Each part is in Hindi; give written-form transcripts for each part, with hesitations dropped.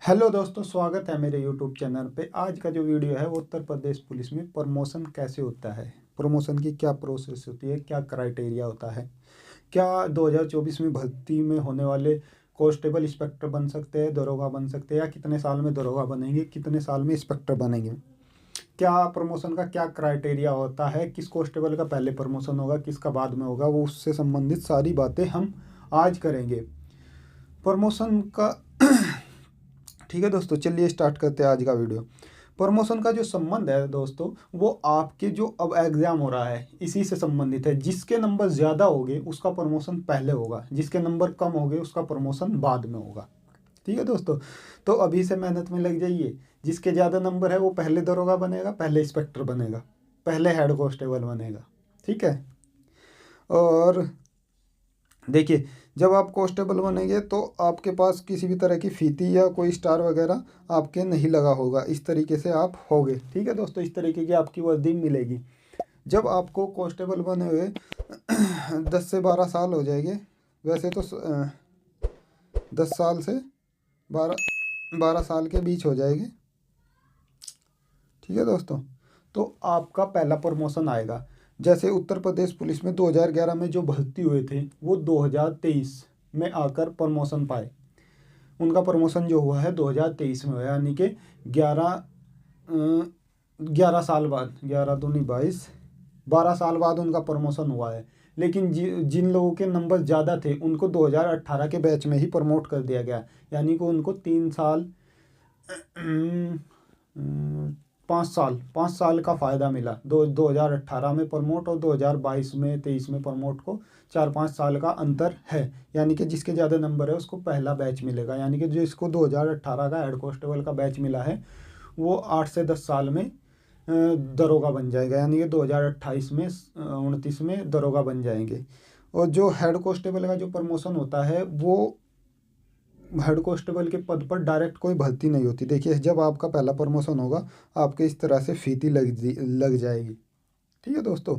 हेलो दोस्तों, स्वागत है मेरे यूट्यूब चैनल पे। आज का जो वीडियो है वो उत्तर प्रदेश पुलिस में प्रमोशन कैसे होता है, प्रमोशन की क्या प्रोसेस होती है, क्या क्राइटेरिया होता है, क्या 2024 में भर्ती में होने वाले कांस्टेबल इंस्पेक्टर बन सकते हैं, दरोगा बन सकते हैं, या कितने साल में दरोगा बनेंगे, कितने साल में इंस्पेक्टर बनेंगे, क्या प्रमोशन का क्या क्राइटेरिया होता है, किस कांस्टेबल का पहले प्रमोशन होगा, किसका बाद में होगा, वो उससे संबंधित सारी बातें हम आज करेंगे प्रमोशन का। ठीक है दोस्तों, चलिए स्टार्ट करते हैं आज का वीडियो। प्रमोशन का जो संबंध है दोस्तों, वो आपके जो अब एग्ज़ाम हो रहा है इसी से संबंधित है। जिसके नंबर ज़्यादा होंगे उसका प्रमोशन पहले होगा, जिसके नंबर कम होंगे उसका प्रमोशन बाद में होगा। ठीक है दोस्तों, तो अभी से मेहनत में लग जाइए। जिसके ज़्यादा नंबर है वो पहले दरोगा बनेगा, पहले इंस्पेक्टर बनेगा, पहले हेड कांस्टेबल बनेगा। ठीक है। और देखिए, जब आप कांस्टेबल बनेंगे तो आपके पास किसी भी तरह की फीती या कोई स्टार वगैरह आपके नहीं लगा होगा। इस तरीके से आप होगे। ठीक है दोस्तों, इस तरीके की आपकी वर्दी मिलेगी। जब आपको कांस्टेबल बने हुए 10 से 12 साल हो जाएंगे। वैसे तो 10 साल से 12 साल के बीच हो जाएंगे। ठीक है दोस्तों, तो आपका पहला प्रमोशन आएगा। जैसे उत्तर प्रदेश पुलिस में 2011 में जो भर्ती हुए थे वो 2023 में आकर प्रमोशन पाए। उनका प्रमोशन जो हुआ है 2023 में हुआ, यानी कि 11 साल बाद, 11 दूनी 22, 12 साल बाद उनका प्रमोशन हुआ है। लेकिन जिन लोगों के नंबर ज़्यादा थे उनको 2018 के बैच में ही प्रमोट कर दिया गया। यानी कि उनको 3 साल 5 साल का फ़ायदा मिला। 2018 में प्रमोट और 2022 में 23 में प्रमोट को 4-5 साल का अंतर है। यानी कि जिसके ज़्यादा नंबर है उसको पहला बैच मिलेगा। यानी कि जो इसको 2018 का हेड कांस्टेबल का बैच मिला है वो 8 से 10 साल में दरोगा बन जाएगा। यानी कि 2028 में 29 में दरोगा बन जाएंगे। और जो हेड कांस्टेबल का जो प्रमोशन होता है वो हेड कांस्टेबल के पद पर डायरेक्ट कोई भर्ती नहीं होती। देखिए, जब आपका पहला प्रमोशन होगा आपके इस तरह से फीती लग जाएगी। ठीक है दोस्तों,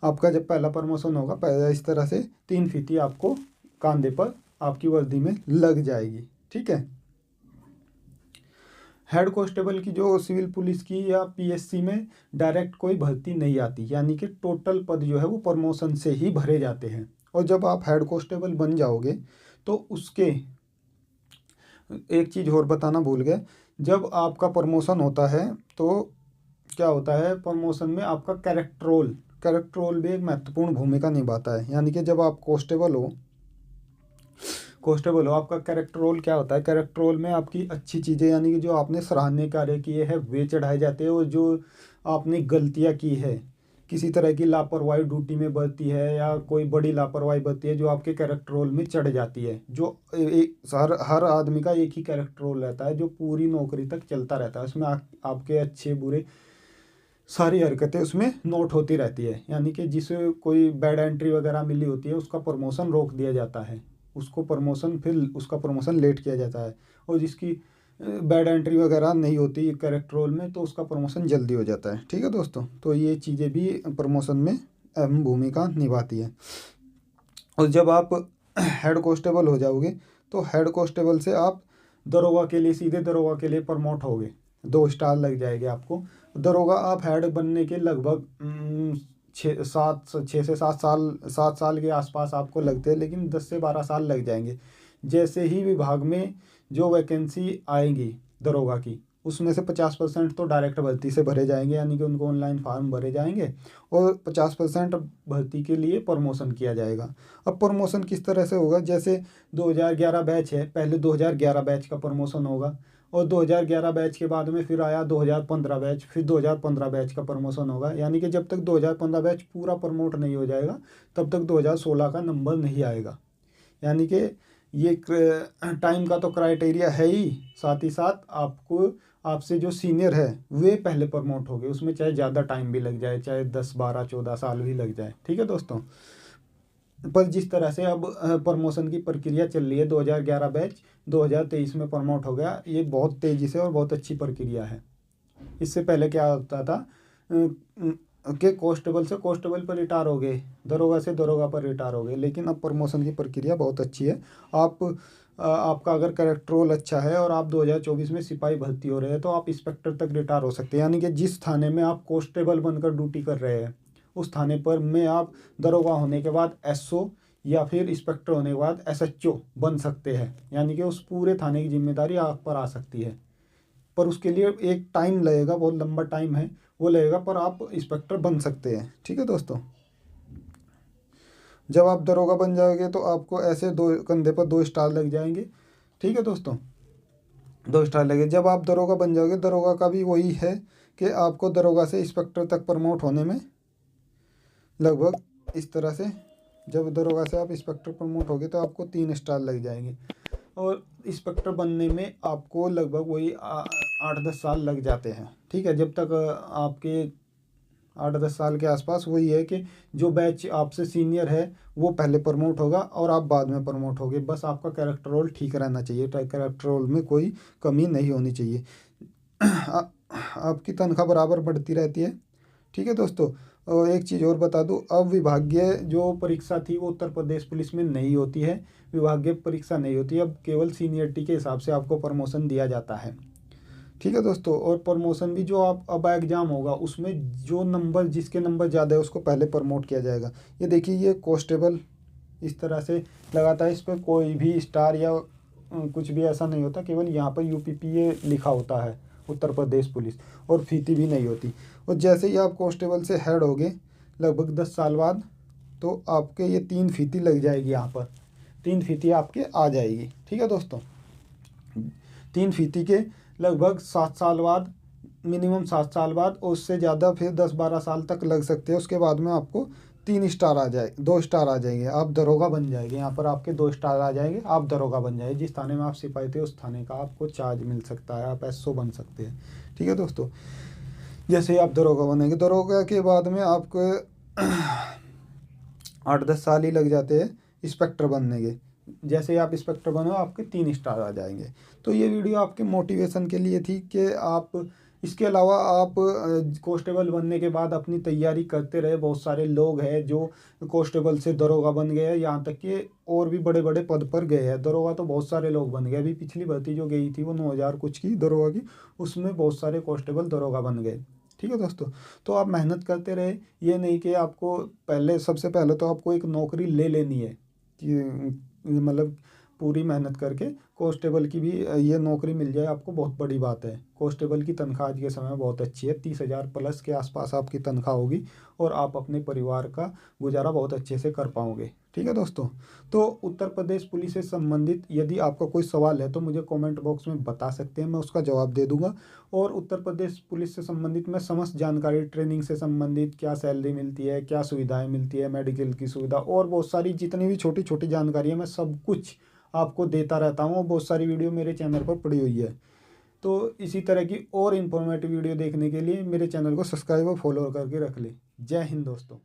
आपका जब पहला प्रमोशन होगा पहले इस तरह से 3 फीती आपको कंधे पर आपकी वर्दी में लग जाएगी। ठीक है। हेड कांस्टेबल की जो सिविल पुलिस की या पीएससी में डायरेक्ट कोई भर्ती नहीं आती। यानी कि टोटल पद जो है वो प्रमोशन से ही भरे जाते हैं। और जब आप हेड कांस्टेबल बन जाओगे तो उसके एक चीज़ और बताना भूल गए। जब आपका प्रमोशन होता है तो क्या होता है, प्रमोशन में आपका कैरेक्टर रोल भी एक महत्वपूर्ण भूमिका निभाता है। यानी कि जब आप कांस्टेबल हो आपका कैरेक्टर रोल क्या होता है। कैरेक्टर रोल में आपकी अच्छी चीज़ें, यानी कि जो आपने सराहनीय कार्य किए हैं वे चढ़ाए जाते हैं। और जो आपने गलतियाँ की है, किसी तरह की लापरवाही ड्यूटी में बरती है या कोई बड़ी लापरवाही बरती है जो आपके कैरेक्टर रोल में चढ़ जाती है। जो एक हर आदमी का एक ही कैरेक्टर रोल रहता है जो पूरी नौकरी तक चलता रहता है। उसमें आपके अच्छे बुरे सारी हरकतें उसमें नोट होती रहती है। यानी कि जिसे कोई बैड एंट्री वगैरह मिली होती है उसका प्रमोशन रोक दिया जाता है, उसका प्रमोशन लेट किया जाता है। और जिसकी बैड एंट्री वगैरह नहीं होती कैरेक्टर रोल में तो उसका प्रमोशन जल्दी हो जाता है। ठीक है दोस्तों, तो ये चीज़ें भी प्रमोशन में अहम भूमिका निभाती है। और जब आप हेड कांस्टेबल हो जाओगे तो हेड कांस्टेबल से आप सीधे दरोगा के लिए प्रमोट होगे। 2 स्टार लग जाएंगे आपको। दरोगा आप हेड बनने के लगभग 6 से 7 साल के आसपास आपको लगते हैं। लेकिन 10 से 12 साल लग जाएंगे। जैसे ही विभाग में जो वैकेंसी आएंगी दरोगा की, उसमें से 50% तो डायरेक्ट भर्ती से भरे जाएंगे। यानी कि उनको ऑनलाइन फॉर्म भरे जाएंगे और 50% भर्ती के लिए प्रमोशन किया जाएगा। अब प्रमोशन किस तरह से होगा, जैसे 2011 बैच है, पहले 2011 बैच का प्रमोशन होगा। और 2011 बैच के बाद में फिर आया 2015 बैच, फिर 2015 बैच का प्रमोशन होगा। यानी कि जब तक 2015 बैच पूरा प्रमोट नहीं हो जाएगा तब तक 2016 का नंबर नहीं आएगा। यानी कि ये टाइम का तो क्राइटेरिया है ही, साथ ही साथ आपसे जो सीनियर है वे पहले प्रमोट हो गए, उसमें चाहे ज़्यादा टाइम भी लग जाए, चाहे 10, 12, 14 साल भी लग जाए। ठीक है दोस्तों, पर जिस तरह से अब प्रमोशन की प्रक्रिया चल रही है, 2011 बैच 2023 में प्रमोट हो गया, ये बहुत तेज़ी से और बहुत अच्छी प्रक्रिया है। इससे पहले क्या होता था कि कांस्टेबल से कांस्टेबल पर रिटायर हो गए, दरोगा से दरोगा पर रिटायर हो गए। लेकिन अब प्रमोशन की प्रक्रिया बहुत अच्छी है। आप आपका अगर कैरेक्टर रोल अच्छा है और आप 2024 में सिपाही भर्ती हो रहे हैं तो आप इंस्पेक्टर तक रिटायर हो सकते हैं। यानी कि जिस थाने में आप कांस्टेबल बनकर ड्यूटी कर रहे हैं उस थाने पर में आप दरोगा होने के बाद एसओ या फिर इंस्पेक्टर होने के बाद एसएचओ बन सकते हैं। यानी कि उस पूरे थाने की जिम्मेदारी आप पर आ सकती है, पर उसके लिए एक टाइम लगेगा, बहुत लंबा टाइम है वो लगेगा, पर आप इंस्पेक्टर बन सकते हैं। ठीक है दोस्तों, जब आप दरोगा बन जाओगे तो आपको ऐसे दो कंधे पर 2 स्टार लग जाएंगे। ठीक है दोस्तों, 2 स्टार लगे। जब आप दरोगा बन जाओगे, दरोगा का भी वही है कि आपको दरोगा से इंस्पेक्टर तक प्रमोट होने में लगभग इस तरह से, जब दरोगा से आप इंस्पेक्टर प्रमोट होगे तो आपको 3 स्टार लग जाएंगे। और इंस्पेक्टर बनने में आपको लगभग वही 8-10 साल लग जाते हैं। ठीक है, जब तक आपके 8-10 साल के आसपास वही है कि जो बैच आपसे सीनियर है वो पहले प्रमोट होगा और आप बाद में प्रमोट होगे। बस आपका कैरेक्टर रोल ठीक रहना चाहिए, कैरेक्टर रोल में कोई कमी नहीं होनी चाहिए। आपकी तनख्वाह बराबर बढ़ती रहती है। ठीक है दोस्तों, और एक चीज़ और बता दूं, अब विभागीय जो परीक्षा थी वो उत्तर प्रदेश पुलिस में नहीं होती है। विभागीय परीक्षा नहीं होती, अब केवल सीनियरिटी के हिसाब से आपको प्रमोशन दिया जाता है। ठीक है दोस्तों, और प्रमोशन भी जो आप अब एग्ज़ाम होगा उसमें जो नंबर, जिसके नंबर ज़्यादा है उसको पहले प्रमोट किया जाएगा। ये देखिए, ये कांस्टेबल इस तरह से लगाता है, इस पर कोई भी स्टार या कुछ भी ऐसा नहीं होता, केवल यहाँ पर यूपीपीए लिखा होता है उत्तर प्रदेश पुलिस, और फीती भी नहीं होती। और जैसे ही आप कांस्टेबल से हेड होगे लगभग 10 साल बाद, तो आपके ये 3 फीती लग जाएगी, यहाँ पर 3 फीती आपके आ जाएगी। ठीक है दोस्तों, 3 फीती के लगभग 7 साल बाद, मिनिमम 7 साल बाद, और उससे ज़्यादा फिर 10-12 साल तक लग सकते हैं। उसके बाद में आपको 3 स्टार आ जाए, 2 स्टार आ जाएंगे, आप दरोगा बन जाएंगे। यहाँ पर आपके 2 स्टार आ जाएंगे, आप दरोगा बन जाएंगे। जिस थाने में आप सिपाही थे उस थाने का आपको चार्ज मिल सकता है, आप एसओ बन सकते हैं। ठीक है दोस्तों, जैसे ही आप दरोगा बनेंगे, दरोगा के बाद में आपको 8-10 साल ही लग जाते हैं इंस्पेक्टर बनने के। जैसे ही आप इंस्पेक्टर बनो आपके 3 स्टार आ जाएंगे। तो ये वीडियो आपके मोटिवेशन के लिए थी कि आप इसके अलावा आप कांस्टेबल बनने के बाद अपनी तैयारी करते रहे। बहुत सारे लोग हैं जो कांस्टेबल से दरोगा बन गए हैं, यहाँ तक कि और भी बड़े बड़े पद पर गए हैं। दरोगा तो बहुत सारे लोग बन गए। अभी पिछली भर्ती जो गई थी वो 9,000 कुछ की दरोगा की, उसमें बहुत सारे कांस्टेबल दरोगा बन गए। ठीक है दोस्तों, तो आप मेहनत करते रहे। ये नहीं कि आपको पहले, सबसे पहले तो आपको एक नौकरी ले लेनी है कि मतलब पूरी मेहनत करके कांस्टेबल की भी ये नौकरी मिल जाए आपको, बहुत बड़ी बात है। कांस्टेबल की तनख्वाह आज के समय में बहुत अच्छी है, 30,000 प्लस के आसपास आपकी तनख्वाह होगी और आप अपने परिवार का गुजारा बहुत अच्छे से कर पाओगे। ठीक है दोस्तों, तो उत्तर प्रदेश पुलिस से संबंधित यदि आपका कोई सवाल है तो मुझे कमेंट बॉक्स में बता सकते हैं, मैं उसका जवाब दे दूंगा। और उत्तर प्रदेश पुलिस से संबंधित मैं समस्त जानकारी, ट्रेनिंग से संबंधित, क्या सैलरी मिलती है, क्या सुविधाएं मिलती है, मेडिकल की सुविधा और बहुत सारी जितनी भी छोटी छोटी जानकारी है, मैं सब कुछ आपको देता रहता हूँ। बहुत सारी वीडियो मेरे चैनल पर पड़ी हुई है। तो इसी तरह की और इन्फॉर्मेटिव वीडियो देखने के लिए मेरे चैनल को सब्सक्राइब और फॉलो करके रख ले। जय हिंद दोस्तों।